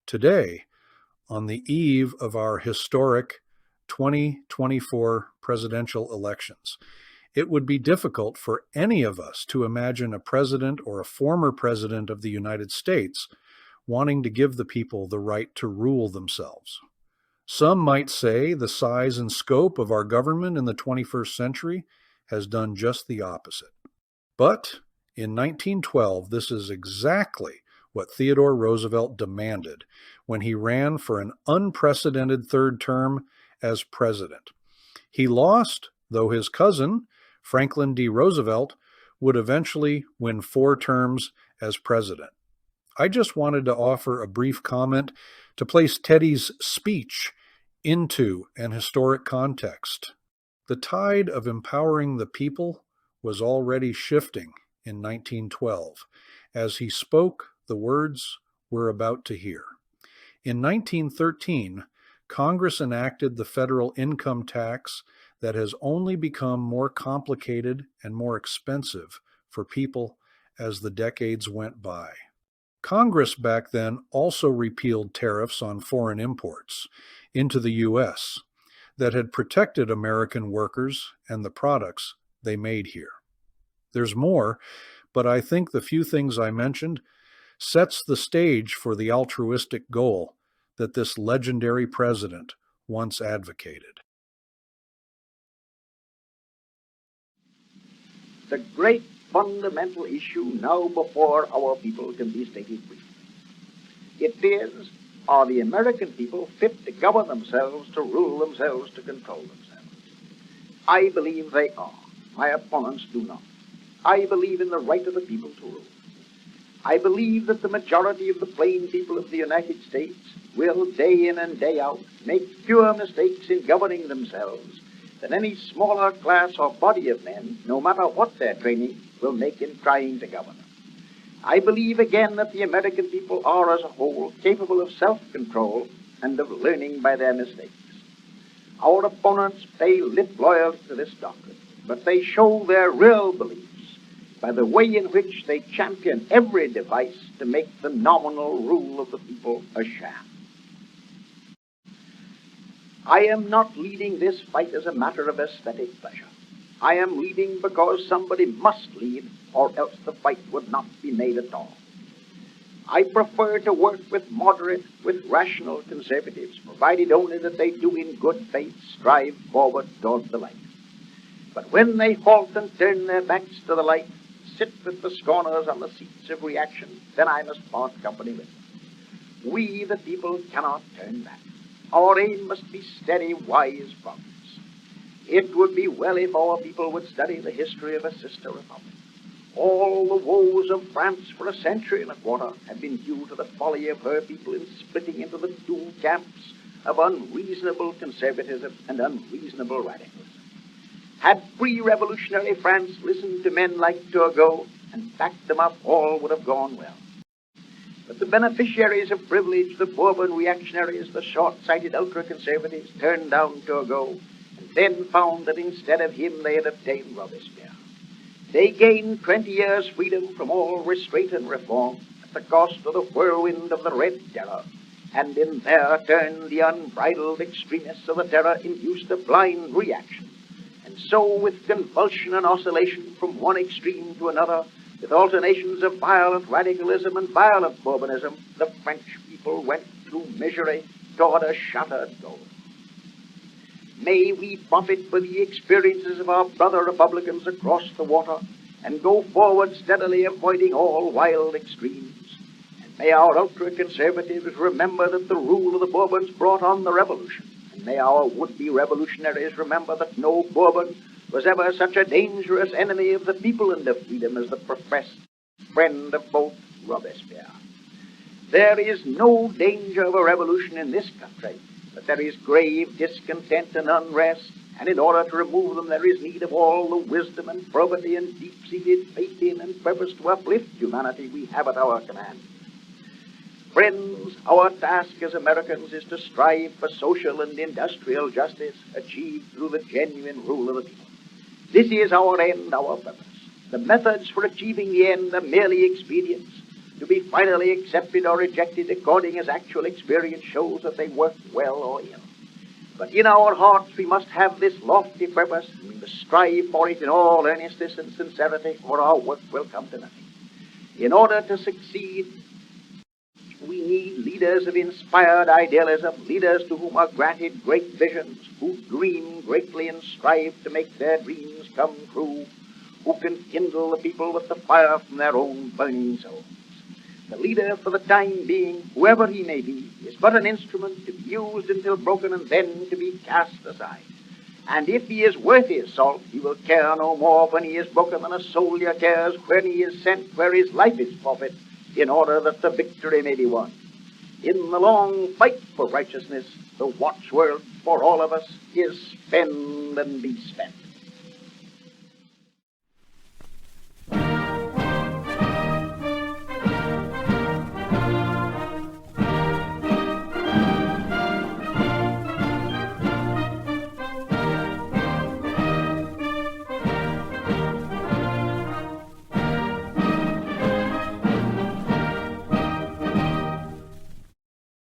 Today, on the eve of our historic 2024 presidential elections, it would be difficult for any of us to imagine a president or a former president of the United States wanting to give the people the right to rule themselves. Some might say the size and scope of our government in the 21st century has done just the opposite. But in 1912, this is exactly what Theodore Roosevelt demanded when he ran for an unprecedented third term as president. He lost, though his cousin, Franklin D. Roosevelt, would eventually win 4 terms as president. I just wanted to offer a brief comment to place Teddy's speech into an historic context. The tide of empowering the people was already shifting in 1912 as he spoke the words we're about to hear. In 1913, Congress enacted the federal income tax that has only become more complicated and more expensive for people as the decades went by. Congress back then also repealed tariffs on foreign imports into the U.S. that had protected American workers and the products they made here. There's more, but I think the few things I mentioned sets the stage for the altruistic goal that this legendary president once advocated. The great fundamental issue now before our people can be stated briefly. It is, are the American people fit to govern themselves, to rule themselves, to control themselves? I believe they are. My opponents do not. I believe in the right of the people to rule. I believe that the majority of the plain people of the United States will, day in and day out, make fewer mistakes in governing themselves than any smaller class or body of men, no matter what their training, will make in trying to govern them. I believe again that the American people are as a whole capable of self-control and of learning by their mistakes. Our opponents pay lip loyalty to this doctrine, but they show their real beliefs by the way in which they champion every device to make the nominal rule of the people a sham. I am not leading this fight as a matter of aesthetic pleasure. I am leading because somebody must lead, or else the fight would not be made at all. I prefer to work with moderate, with rational conservatives, provided only that they do in good faith strive forward toward the light. But when they halt and turn their backs to the light, sit with the scorners on the seats of reaction, then I must part company with them. We, the people, cannot turn back. Our aim must be steady, wise progress. It would be well if our people would study the history of a sister republic. All the woes of France for a century and a quarter have been due to the folly of her people in splitting into the 2 camps of unreasonable conservatism and unreasonable radicalism. Had pre-revolutionary France listened to men like Turgot and backed them up, all would have gone well. But the beneficiaries of privilege, the Bourbon reactionaries, the short-sighted ultra-conservatives, turned down Turgot and then found that instead of him they had obtained Robespierre. They gained 20 years' freedom from all restraint and reform at the cost of the whirlwind of the Red Terror, and in their turn the unbridled extremists of the terror induced a blind reaction. And so, with convulsion and oscillation from one extreme to another, with alternations of violent radicalism and violent Bourbonism, the French people went through misery toward a shattered goal. May we profit by the experiences of our brother republicans across the water and go forward steadily, avoiding all wild extremes. And may our ultra-conservatives remember that the rule of the Bourbons brought on the revolution. And may our would-be revolutionaries remember that no Bourbon was ever such a dangerous enemy of the people and of freedom as the professed friend of both Robespierre. There is no danger of a revolution in this country, but there is grave discontent and unrest, and in order to remove them there is need of all the wisdom and probity and deep-seated faith in and purpose to uplift humanity we have at our command. Friends, our task as Americans is to strive for social and industrial justice achieved through the genuine rule of the people. This is our end, our purpose. The methods for achieving the end are merely expedients. to be finally accepted or rejected according as actual experience shows that they work well or ill. But in our hearts we must have this lofty purpose, and we must strive for it in all earnestness and sincerity, or our work will come to nothing. In order to succeed, we need leaders of inspired idealism, leaders to whom are granted great visions, who dream greatly and strive to make their dreams come true, who can kindle the people with the fire from their own burning souls. The leader, for the time being, whoever he may be, is but an instrument to be used until broken and then to be cast aside. And if he is worth his salt, he will care no more when he is broken than a soldier cares when he is sent where his life is forfeit, in order that the victory may be won. In the long fight for righteousness, the watchword for all of us is spend and be spent.